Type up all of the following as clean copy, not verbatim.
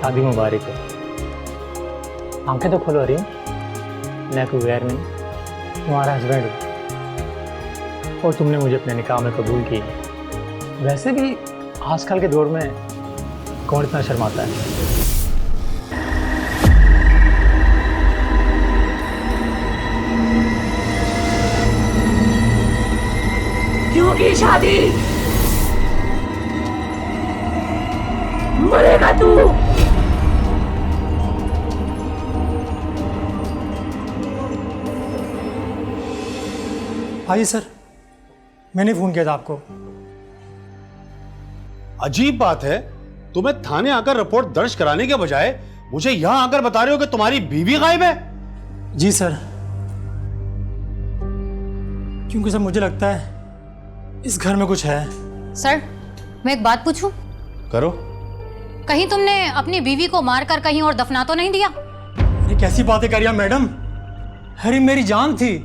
शादी मुबारक है। आंखें तो खोलो हरीम, मैं कोई गैर नहीं, तुम्हारा हस्बैंड हूँ और तुमने मुझे अपने निकाह में कबूल किया। वैसे भी आजकल के दौर में कौन इतना शर्माता है। क्यों की शादी? मरेगा तू। आइए सर, मैंने फ़ोन किया था आपको। अजीब बात है, तुम्हें थाने आकर रिपोर्ट दर्ज कराने के बजाय मुझे यहां आकर बता रहे हो कि तुम्हारी बीवी गायब है। जी सर, क्योंकि सर मुझे लगता है इस घर में कुछ है। सर, मैं एक बात पूछूं? करो। कहीं तुमने अपनी बीवी को मारकर कहीं और दफना तो नहीं दिया? ये कैसी बातें कर रही हैं मैडम? हरी मेरी जान थी,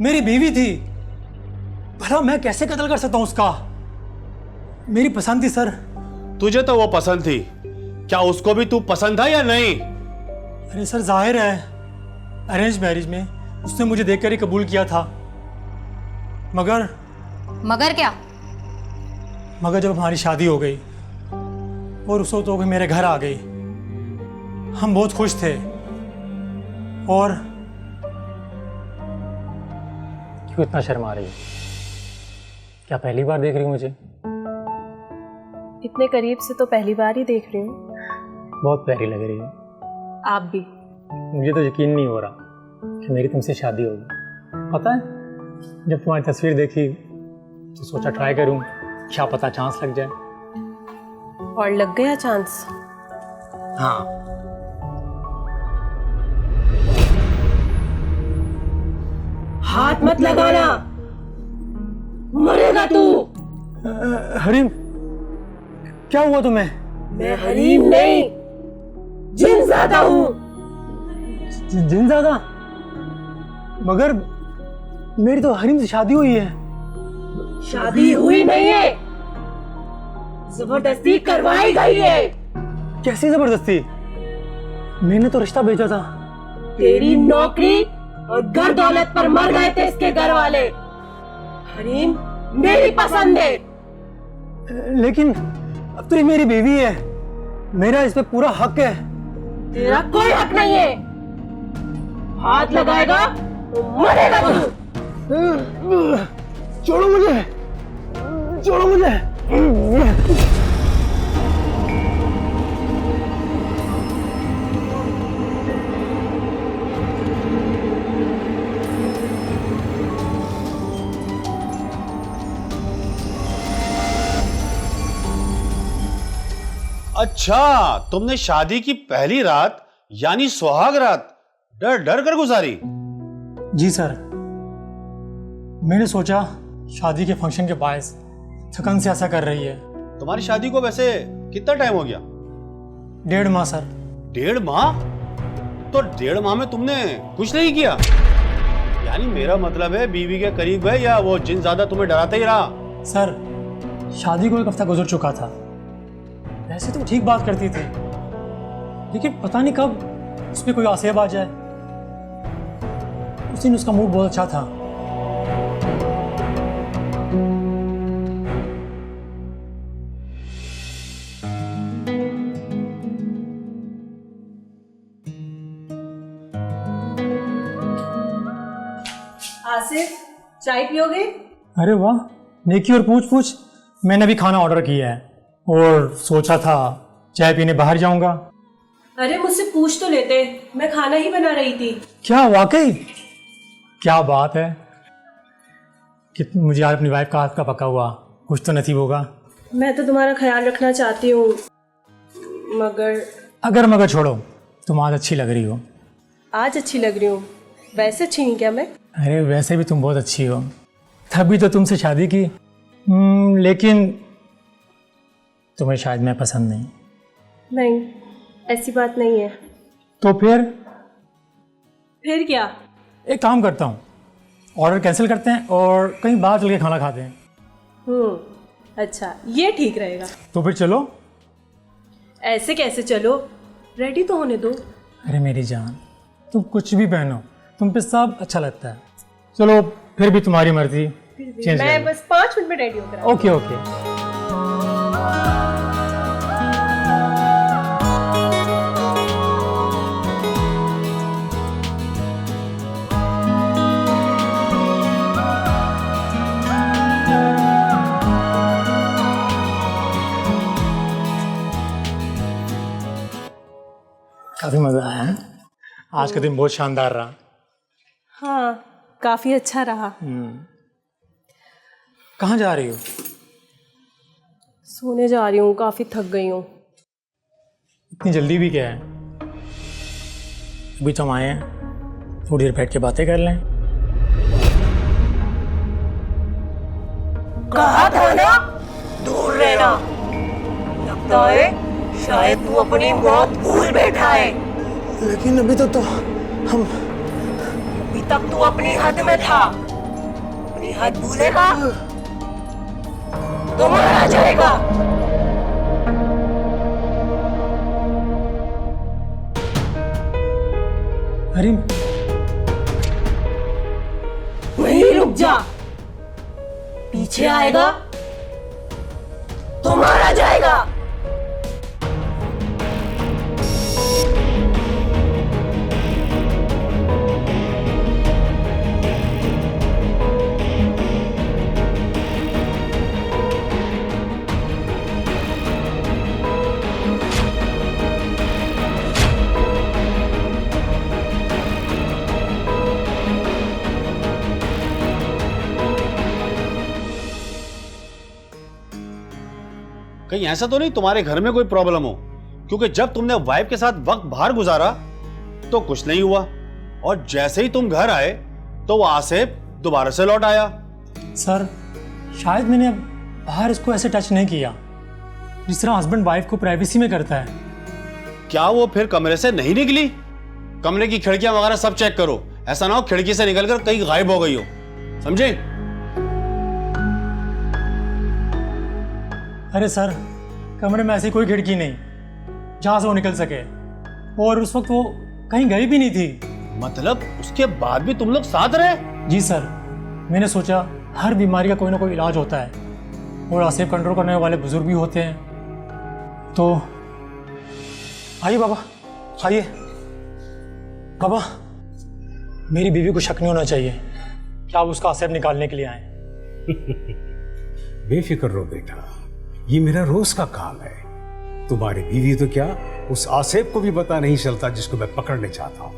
मेरी बीवी थी, भला मैं कैसे कत्ल कर सकता हूं उसका? मेरी पसंद थी सर। तुझे तो वो पसंद थी, क्या उसको भी तू पसंद था या नहीं? अरे सर जाहिर है, अरेंज मैरिज में उसने मुझे देखकर ही कबूल किया था। मगर क्या? मगर जब हमारी शादी हो गई और उस वक्त वो मेरे घर आ गई, हम बहुत खुश थे। और क्यों इतना शर्मा रही है? क्या पहली बार देख रही हो मुझे? इतने करीब से तो पहली बार ही देख रही हूँ। बहुत प्यारी लग रही है। आप भी। मुझे तो यकीन नहीं हो रहा कि मेरी तुमसे शादी होगी। पता है, जब तुम्हारी तस्वीर देखी तो सोचा ट्राई करूं, क्या पता चांस लग जाए। और लग गया चांस? हाँ। हाथ मत लगाना, मरेगा तू। हरीम, क्या हुआ तुम्हें? मैं हरीम नहीं, जिनज़ादा हूँ। जिनज़ादा? मगर मेरी तो हरीम से शादी हुई है। शादी हुई नहीं है, जबरदस्ती करवाई गई है। कैसी जबरदस्ती? मैंने तो रिश्ता भेजा था। तेरी नौकरी और घर दौलत पर मर गए थे इसके घर वाले। हरीम मेरी पसंद है। लेकिन अब तो ये मेरी बीवी है, मेरा इस पे पूरा हक है। तेरा कोई हक नहीं है। हाथ लगाएगा तो मरेगा तू। छोड़ो मुझे, छोड़ो मुझे। अच्छा, तुमने शादी की पहली रात यानी सुहाग रात डर डर कर गुजारी? जी सर, मैंने सोचा शादी के फंक्शन के बायस थकन से ऐसा कर रही है। तुम्हारी शादी को वैसे कितना टाइम हो गया? 1.5 माह सर। 1.5 माह? तो 1.5 माह में तुमने कुछ नहीं किया? यानी मेरा मतलब है बीवी के करीब गए या वो जिनज़ादा तुम्हें डराता ही रहा? सर, शादी को 1 हफ्ता गुजर चुका था। वैसे तो ठीक बात करती थी, लेकिन पता नहीं कब उस पर कोई आसेब आ जाए। उस दिन उसका मूड बहुत अच्छा था। आसिफ, चाय पियोगे? अरे वाह, नेकी और पूछ पूछ। मैंने भी खाना ऑर्डर किया है और सोचा था चाय पीने बाहर जाऊंगा। अरे मुझसे पूछ तो लेते, मैं खाना ही बना रही थी। क्या वाकई? क्या बात है कि मुझे आज अपनी वाइफ का हाथ का पका हुआ कुछ तो नसीब होगा। मैं तो तुम्हारा ख्याल रखना चाहती हूँ, मगर छोड़ो, तुम आज अच्छी लग रही हो। आज अच्छी लग रही हूँ? वैसे अच्छी नहीं क्या मैं? अरे वैसे भी तुम बहुत अच्छी हो, तभी तो तुमसे शादी की। लेकिन तुम्हें शायद मैं पसंद नहीं। नहीं, ऐसी बात नहीं है। तो फिर क्या? एक काम करता हूँ, ऑर्डर कैंसिल करते हैं और कहीं बाहर चल के खाना खाते हैं। अच्छा, ये ठीक रहेगा। तो फिर चलो। ऐसे कैसे चलो? रेडी तो होने दो। अरे मेरी जान, तुम कुछ भी पहनो, तुम पे सब अच्छा लगता है। चलो फिर भी तुम्हारी मर्जी, चेंज मैं कर बस 5 मिनट में रेडी होकर लो। Okay okay. काफी मजा आया है। आज का दिन बहुत शानदार रहा। हाँ, काफी अच्छा रहा। कहाँ जा रही हो? सोने जा रही हूँ, काफी थक गई हूँ। इतनी जल्दी भी क्या है? अभी तो हम आए हैं, थोड़ी देर बैठ के बातें कर लें। कहा था ना दूर रहना। लगता है शायद तू अपनी मौत भूल बैठा है। लेकिन अभी तो हम अभी तक तू अपनी हद में था। अपनी हद भूलेगा तो मारा जाएगा। हरीम, वहीं रुक जा। पीछे आएगा तो मारा जाएगा। कहीं ऐसा तो नहीं तुम्हारे घर में कोई प्रॉब्लम हो? क्योंकि जब तुमने वाइफ के साथ वक्त बाहर गुजारा तो कुछ नहीं हुआ, और जैसे ही तुम घर आए तो वो आसिफ दोबारा से लौट आया। सर शायद मैंने बाहर इसको ऐसे टच नहीं किया जिस तरह हस्बैंड वाइफ को प्राइवेसी में करता है। क्या वो फिर कमरे से नहीं निकली? कमरे की खिड़कियां वगैरह सब चेक करो, ऐसा ना हो खिड़की से निकलकर कहीं गायब हो गई हो, समझे? अरे सर, कमरे में ऐसी कोई खिड़की नहीं जहां से वो निकल सके, और उस वक्त वो कहीं गई भी नहीं थी। मतलब उसके बाद भी तुम लोग साथ रहे? जी सर, मैंने सोचा हर बीमारी का कोई ना कोई इलाज होता है, और आसिफ कंट्रोल करने वाले बुजुर्ग भी होते हैं। तो आइए बाबा, आइए बाबा। मेरी बीवी को शक नहीं होना चाहिए कि आप उसका आसिफ निकालने के लिए आए। बेफिक्र रहो बेटा, ये मेरा रोज का काम है। तुम्हारी बीवी तो क्या, उस आसिफ को भी पता नहीं चलता जिसको मैं पकड़ने चाहता हूँ।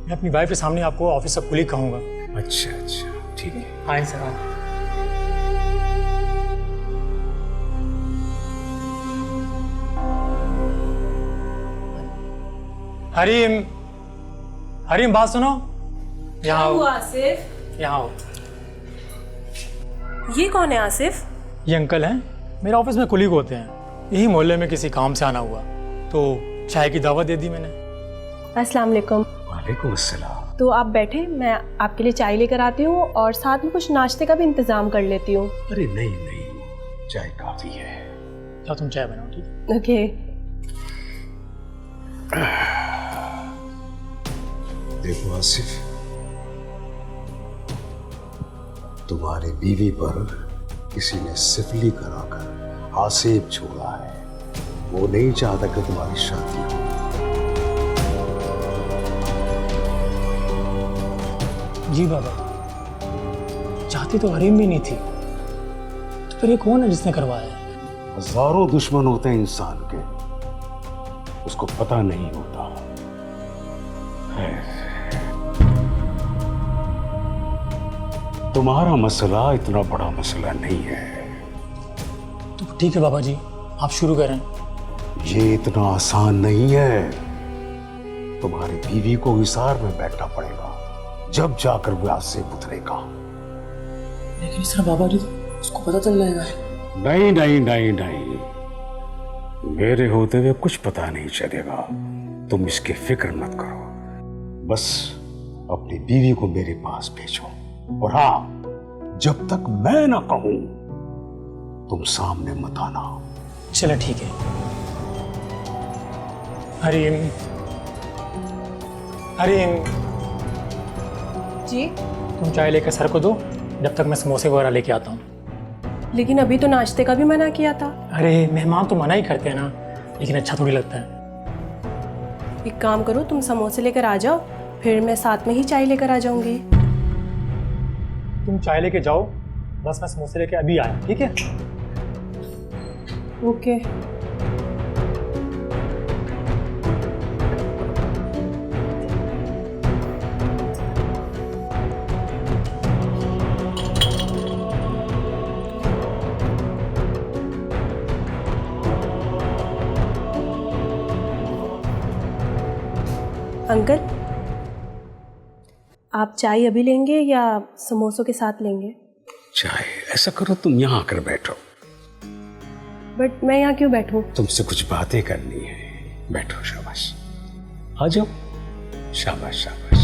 मैं अपनी वाइफ के सामने आपको ऑफिस से कुली कहूँगा। अच्छा अच्छा, ठीक है। आए सर, आए। हरीम, हरीम बात सुनो, यहाँ आओ, आसिफ, यहाँ आओ। ये कौन है आसिफ? ये अंकल हैं, मेरे ऑफिस में कुलीग होते हैं। यही मोहल्ले में किसी काम से आना हुआ तो चाय की दावत दे दी मैंने। अस्सलाम वालेकुम। वालेकुम अस्सलाम। तो आप बैठे, मैं आपके लिए चाय लेकर आती हूँ और साथ में कुछ नाश्ते का भी इंतजाम कर लेती हूँ। अरे नहीं नहीं, चाय काफी है। क्या तुम चाय बनाओ, ठीक है? ओके। देखो आसिफ, तुम्हारी बीवी पर किसी ने सिफली कराकर आसिफ छोड़ा है। वो नहीं चाहता कि तुम्हारी शादी हो। जी बाबा, चाहती तो हरीम भी नहीं थी, तो फिर ये कौन है जिसने करवाया है? हजारों दुश्मन होते हैं इंसान के, उसको पता नहीं होता। तुम्हारा मसला इतना बड़ा मसला नहीं है। तो ठीक है बाबा जी, आप शुरू करें। ये इतना आसान नहीं है। तुम्हारी बीवी को हिसार में बैठना पड़ेगा, जब जाकर वो आसिफ उतरेगा। लेकिन इस तरह बाबा जी उसको पता चल जाएगा। नहीं नहीं नहीं नहीं, मेरे होते हुए कुछ पता नहीं चलेगा। तुम इसकी फिक्र मत करो, बस अपनी बीवी को मेरे पास भेजो। और हाँ, जब तक मैं ना कहूं तुम सामने मत आना। चलो ठीक है। हरीम, हरीम, जी, तुम चाय लेकर सर को दो जब तक मैं समोसे वगैरह लेके आता हूँ। लेकिन अभी तो नाश्ते का भी मना किया था। अरे मेहमान तो मना ही करते हैं ना, लेकिन अच्छा थोड़ी लगता है। एक काम करो, तुम समोसे लेकर आ जाओ, फिर मैं साथ में ही चाय लेकर आ जाऊंगी। तुम चाय लेके जाओ, बस मैं समोसे लेके अभी आया, ठीक है? ओके। अंकल, आप चाय अभी लेंगे या समोसों के साथ लेंगे? चाय, ऐसा करो तुम यहाँ आकर बैठो। बट मैं यहाँ क्यों बैठूं? तुमसे कुछ बातें करनी है। बैठो, शाबाश, आ जाओ, शाबाश शाबाश।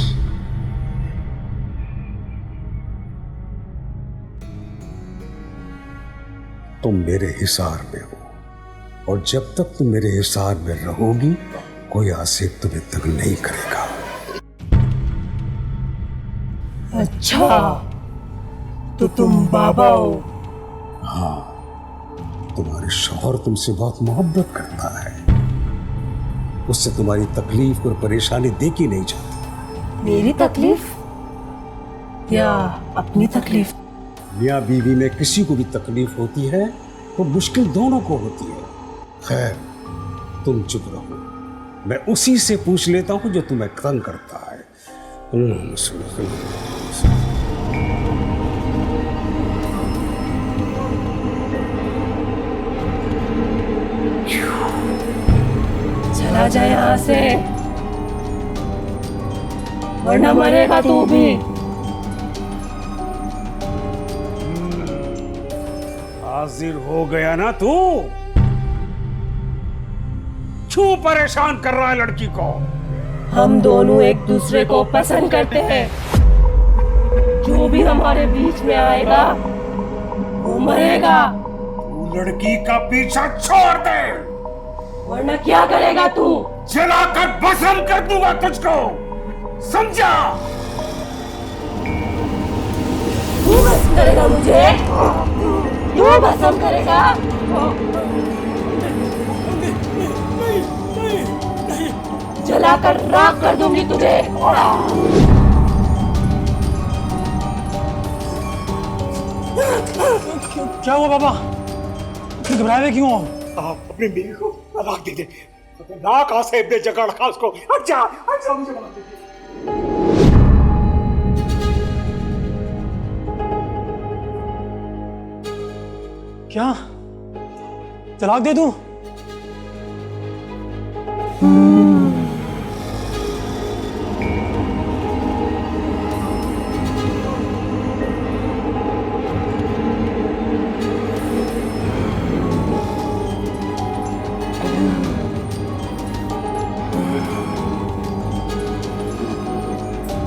तुम मेरे हिसार में हो, और जब तक तुम मेरे हिसार में रहोगी कोई आसिफ तुम्हें तंग नहीं करेगा। अच्छा, तो तुम बाबा हो? हाँ, तुम्हारे शौहर तुमसे बहुत मोहब्बत करता है, उससे तुम्हारी तकलीफ और परेशानी देखी नहीं जाती। मेरी तकलीफ या अपनी तकलीफ? मियाँ बीवी में किसी को भी तकलीफ होती है तो मुश्किल दोनों को होती है। खैर, तुम चुप रहो, मैं उसी से पूछ लेता हूँ जो तुम्हें तंग करता है। चला जा यहाँ से, वरना मरेगा तू भी। हाजिर हो गया ना तू? क्यों परेशान कर रहा है लड़की को? हम दोनों एक दूसरे को पसंद करते हैं, जो भी हमारे बीच में आएगा वो मरेगा। तू लड़की का पीछा छोड़ दे, वरना क्या करेगा तू? जलाकर भस्म कर दूंगा तुझको, समझा? तू भस्म करेगा मुझे? तू भस्म करेगा? जलाकर राख कर दूंगी तुझे। क्या हुआ बाबा? इतने घबराए हुए क्यों हो? आप अपनी बीवी को तलाक दे दे। नाक आसे ने जगह रखा उसको। अच्छा, अच्छा, मुझे तलाक दे दे। क्या तलाक दे दूं?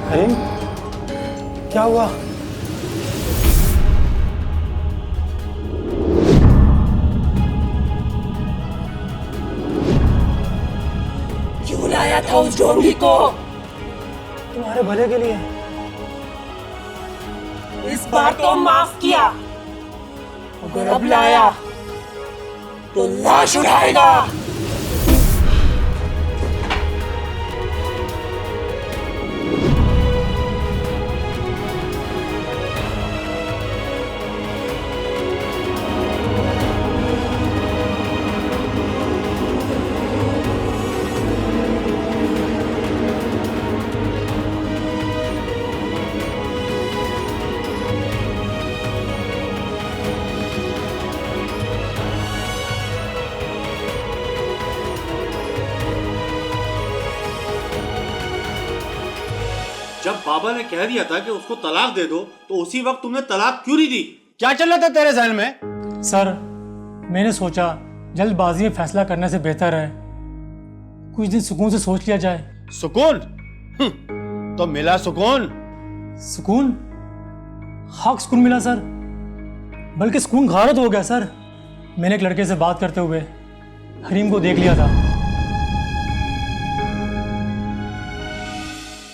हरीम, क्या हुआ? क्यों लाया था उस ढोंगी को? तुम्हारे भले के लिए। इस बार तो माफ किया, अगर अब लाया तो लाश उठाएगा। जब बाबा ने कह दिया था कि उसको तलाक दे दो, तो उसी वक्त तुमने तलाक क्यों नहीं दी? क्या चल रहा था तेरे जहन में? सर, मैंने सोचा जल्दबाजी में फैसला करने से बेहतर है कुछ दिन सुकून से सोच लिया जाए। सुकून? तो मिला सुकून? सुकून? हाँ, सुकून मिला सर, बल्कि सुकून गारत हो गया सर। मैंने एक लड़के से बात करते हुए हरीम को देख लिया था।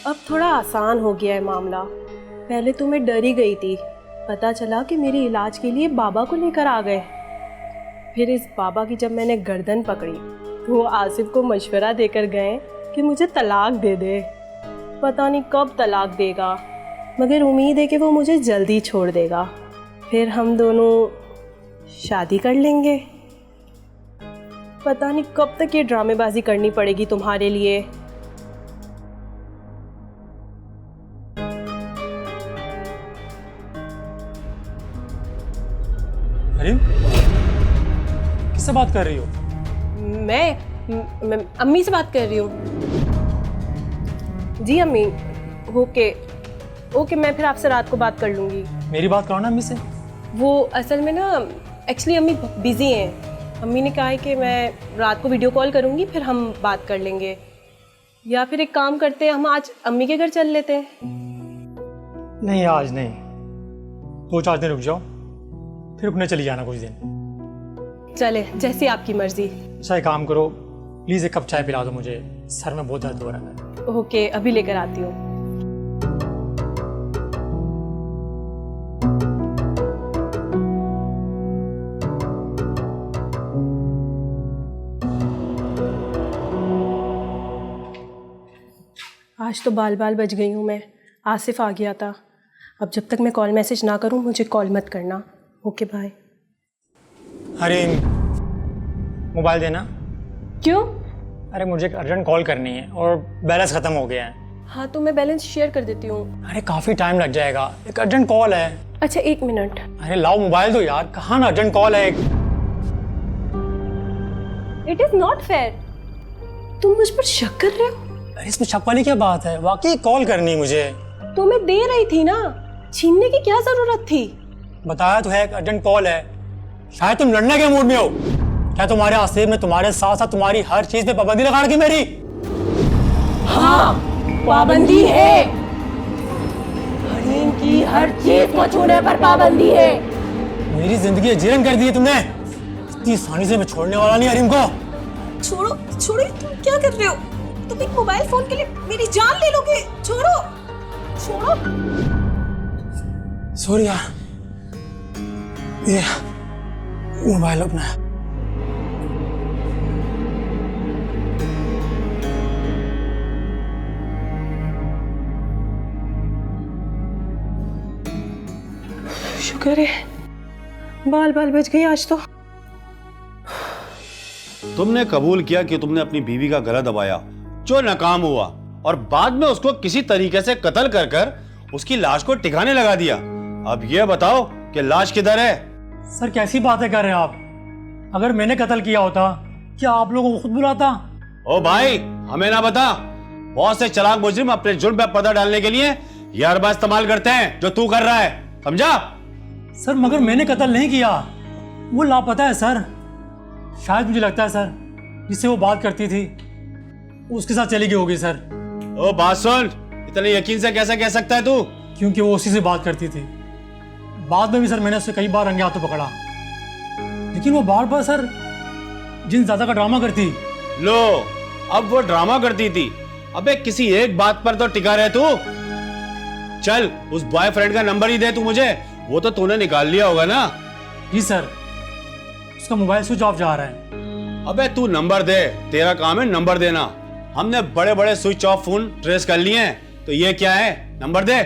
अब थोड़ा आसान हो गया है मामला। पहले तो मैं डर ही गई थी, पता चला कि मेरे इलाज के लिए बाबा को लेकर आ गए। फिर इस बाबा की जब मैंने गर्दन पकड़ी तो वो आसिफ को मशवरा देकर गए कि मुझे तलाक दे दे। पता नहीं कब तलाक देगा, मगर उम्मीद है कि वो मुझे जल्दी छोड़ देगा, फिर हम दोनों शादी कर लेंगे। पता नहीं कब तक ये ड्रामेबाजी करनी पड़ेगी तुम्हारे लिए। अरे किससे बात कर रही हो? मैं अम्मी से बात कर रही हूँ। जी अम्मी। ओके मैं फिर आपसे रात को बात कर लूँगी। मेरी बात करो ना अम्मी से। वो असल में ना एक्चुअली अम्मी बिज़ी हैं। अम्मी ने कहा है कि मैं रात को वीडियो कॉल करूँगी, फिर हम बात कर लेंगे। या फिर एक काम करते हैं, हम आज अम्मी के घर चल लेते हैं। नहीं आज नहीं, 2-4 दिन रुक जाओ, फिर रुकने चली जाना कुछ दिन। चले जैसी आपकी मर्जी। अच्छा एक काम करो, प्लीज़ एक कप चाय पिला दो मुझे, सर में बहुत दर्द हो रहा है। ओके अभी लेकर आती हूँ। आज तो बाल बाल बच गई हूँ मैं। आसिफ आ गया था। अब जब तक मैं कॉल मैसेज ना करूँ मुझे कॉल मत करना। Okay bye. अरे मोबाइल देना। क्यों? अरे मुझे एक अर्जेंट कॉल करनी है और बैलेंस ख़त्म हो गया है। हाँ तो मैं बैलेंस शेयर कर देती हूँ। अरे काफ़ी टाइम लग जाएगा, एक अर्जेंट कॉल है। अच्छा 1 मिनट। अरे लाओ मोबाइल दो यार, कहाँ ना अर्जेंट कॉल है। It is not fair. तुम मुझ पर शक कर रहे हो? अरे इसमें शक वाली क्या बात है, वाकई कॉल करनी है मुझे। तो मैं दे रही थी ना, छीनने की क्या ज़रूरत थी? बताया तो है एक अर्जेंट कॉल है। शायद तुम लड़ने के मूड में हो। क्या तुम्हारे आसिफ ने तुम्हारे साथ साथ तुम्हारी हर चीज पे पाबंदी लगा रखी मेरी? हाँ पाबंदी है, हरीम की हर चीज को छूने पर पाबंदी है। मेरी जिंदगी जीर्ण कर दी है तुमने। इतनी आसानी से मैं छोड़ने वाला नहीं हरीम को। छोड़ो छोड़ो, तुम क्या कर रहे हो? तुम एक मोबाइल फोन के लिए मेरी जान ले लोगे? छोड़ो छोड़ो। सॉरी यार, ये मोबाइल अपना है। शुक्र है बाल बाल बच गई आज तो। तुमने कबूल किया कि तुमने अपनी बीवी का गला दबाया, जो नाकाम हुआ, और बाद में उसको किसी तरीके से कत्ल कर कर उसकी लाश को ठिकाने लगा दिया। अब ये बताओ कि लाश किधर है? सर कैसी बातें कर रहे हैं आप? अगर मैंने कत्ल किया होता क्या आप लोगों को खुद बुलाता? ओ भाई हमें ना बता। बहुत से चालाक मुजरिम अपने जुर्म पे पर्दा डालने के लिए ये अरबा इस्तेमाल करते हैं जो तू कर रहा है, समझा? सर मगर मैंने कत्ल नहीं किया, वो लापता है सर। शायद मुझे लगता है सर जिससे वो बात करती थी उसके साथ चली गई होगी सर। ओ बात सुन, इतने यकीन से कैसे कह सकता है तू? क्योंकि वो उसी से बात करती थी। बाद में भी सर मैंने उसे कई बार रंगे हाथों पकड़ा, लेकिन वो बार बार सर जिन ज्यादा का ड्रामा करती। लो अब वो ड्रामा करती थी। अबे किसी एक बात पर तो टिका रहे तू। चल उस बॉयफ्रेंड का नंबर ही दे तू मुझे, वो तो तूने निकाल लिया होगा ना? जी सर, उसका मोबाइल स्विच ऑफ जा रहा है। अबे तू नंबर दे, तेरा काम है नंबर देना। हमने बड़े बड़े स्विच ऑफ फोन ट्रेस कर लिए हैं, तो ये क्या है? नंबर दे।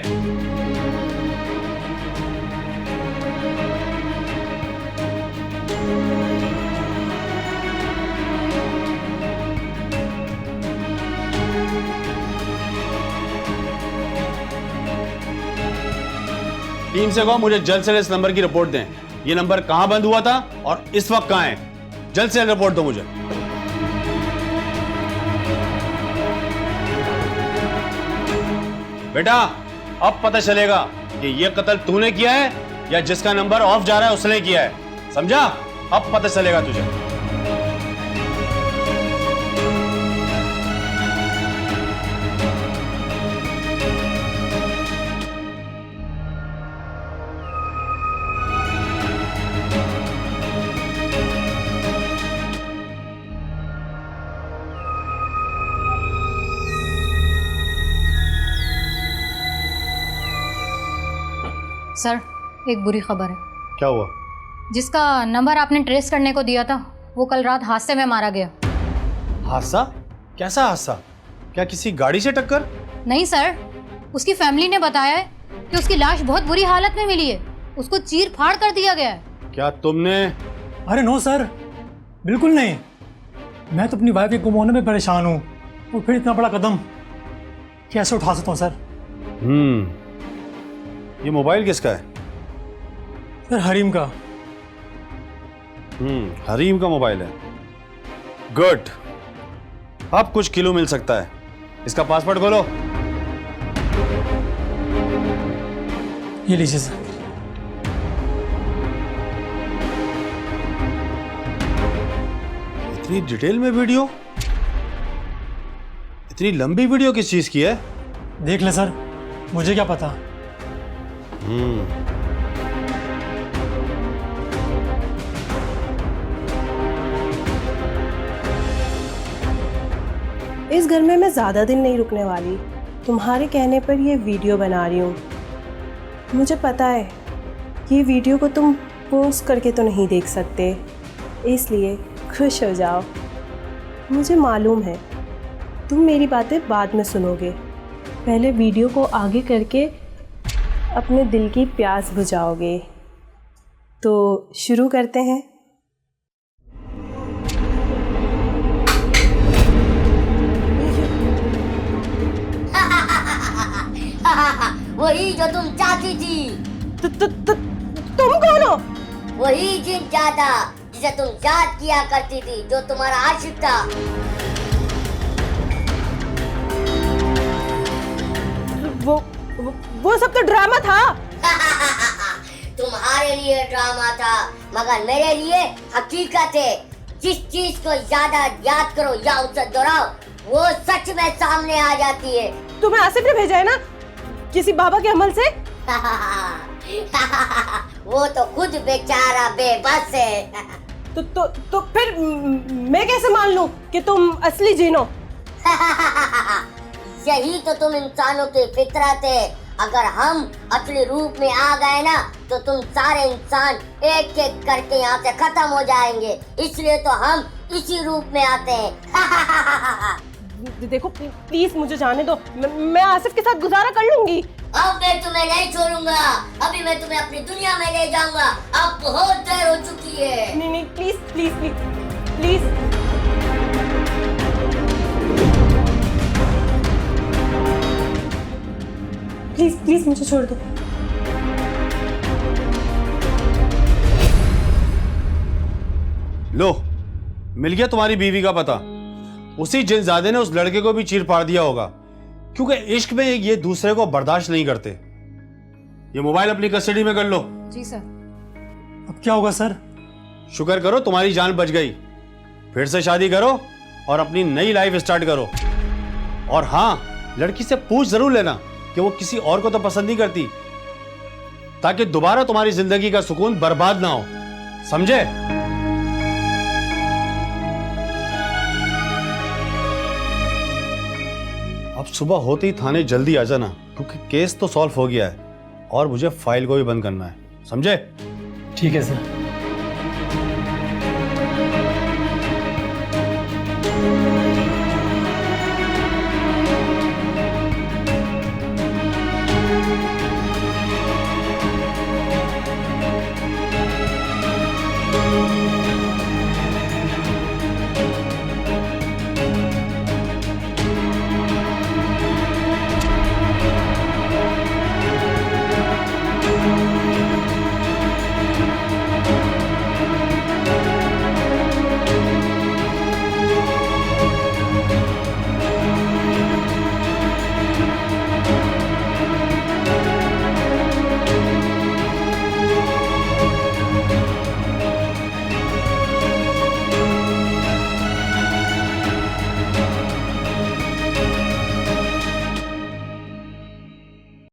टीम से कहो मुझे जल्द से इस नंबर की रिपोर्ट दें। ये नंबर कहां बंद हुआ था और इस वक्त कहां है? जल्द से रिपोर्ट दो मुझे। बेटा अब पता चलेगा कि ये कत्ल तूने किया है या जिसका नंबर ऑफ जा रहा है उसने किया है, समझा? अब पता चलेगा तुझे। सर, एक बुरी खबर है। क्या हुआ? जिसका नंबर आपने ट्रेस करने को दिया था वो कल रात हादसे में मारा गया। हादसा? कैसा हादसा? क्या किसी गाड़ी से टक्कर? नहीं सर, उसकी फैमिली ने बताया है कि उसकी लाश बहुत बुरी हालत में मिली है। उसको चीर फाड़ कर दिया गया है। क्या तुमने? अरे नो सर, बिल्कुल नहीं। मैं तो अपनी वाइफ के गुम होने में परेशान हूँ, और फिर इतना बड़ा कदम कैसे उठा सकता हूँ सर? ये मोबाइल किसका है? सर हरीम का। हरीम का मोबाइल है। गुड, अब कुछ क्लू मिल सकता है। इसका पासवर्ड खोलो। ये लीजिए सर। इतनी डिटेल में वीडियो? इतनी लंबी वीडियो किस चीज की है? देख ले सर, मुझे क्या पता। इस घर में मैं ज़्यादा दिन नहीं रुकने वाली। तुम्हारे कहने पर ये वीडियो बना रही हूँ। मुझे पता है ये वीडियो को तुम पोस्ट करके तो नहीं देख सकते, इसलिए खुश हो जाओ। मुझे मालूम है तुम मेरी बातें बाद में सुनोगे। पहले वीडियो को आगे करके अपने दिल की प्यास बुझाओगे। तो शुरू करते हैं। वही जो तुम चाहती थी। तुम कौन हो? वही जिन चाहता जिसे तुम याद किया करती थी, जो तुम्हारा आशिक था। वो सब तो ड्रामा था। तुम्हारे लिए ड्रामा था, मगर मेरे लिए हकीकत है। जिस चीज को ज्यादा याद करो या उसे दोहराओ, वो सच में सामने आ जाती है। तुम्हें आसिफ ने भेजा है ना, किसी बाबा के अमल से? वो तो खुद बेचारा बेबस है। तो फिर मैं कैसे मान लूं कि तुम असली जीन हो? यही तो तुम इंसानों की फितरत है। अगर हम असली रूप में आ गए ना, तो तुम सारे इंसान एक एक करके यहाँ से खत्म हो जाएंगे। इसलिए तो हम इसी रूप में आते हैं। देखो प्लीज मुझे जाने दो। मैं आसिफ के साथ गुजारा कर लूंगी। अब मैं तुम्हें नहीं छोड़ूंगा। अभी मैं तुम्हें अपनी दुनिया में ले जाऊंगा। अब बहुत देर हो चुकी है। नहीं please please please please. Please please मुझे छोड़ दो। लो, मिल गया तुम्हारी बीवी का पता। उसी जिनजादे ने उस लड़के को भी चीर फाड़ दिया होगा, क्योंकि इश्क में ये दूसरे को बर्दाश्त नहीं करते। ये मोबाइल अपनी कस्टडी में कर लो। जी सर। अब क्या होगा सर? शुक्र करो तुम्हारी जान बच गई। फिर से शादी करो और अपनी नई लाइफ स्टार्ट करो। और हाँ, लड़की से पूछ जरूर लेना कि वो किसी और को तो पसंद नहीं करती, ताकि दोबारा तुम्हारी जिंदगी का सुकून बर्बाद ना हो। समझे? अब सुबह होते ही थाने जल्दी आ जाना, क्योंकि केस तो सॉल्व हो गया है और मुझे फाइल को भी बंद करना है। समझे? ठीक है सर।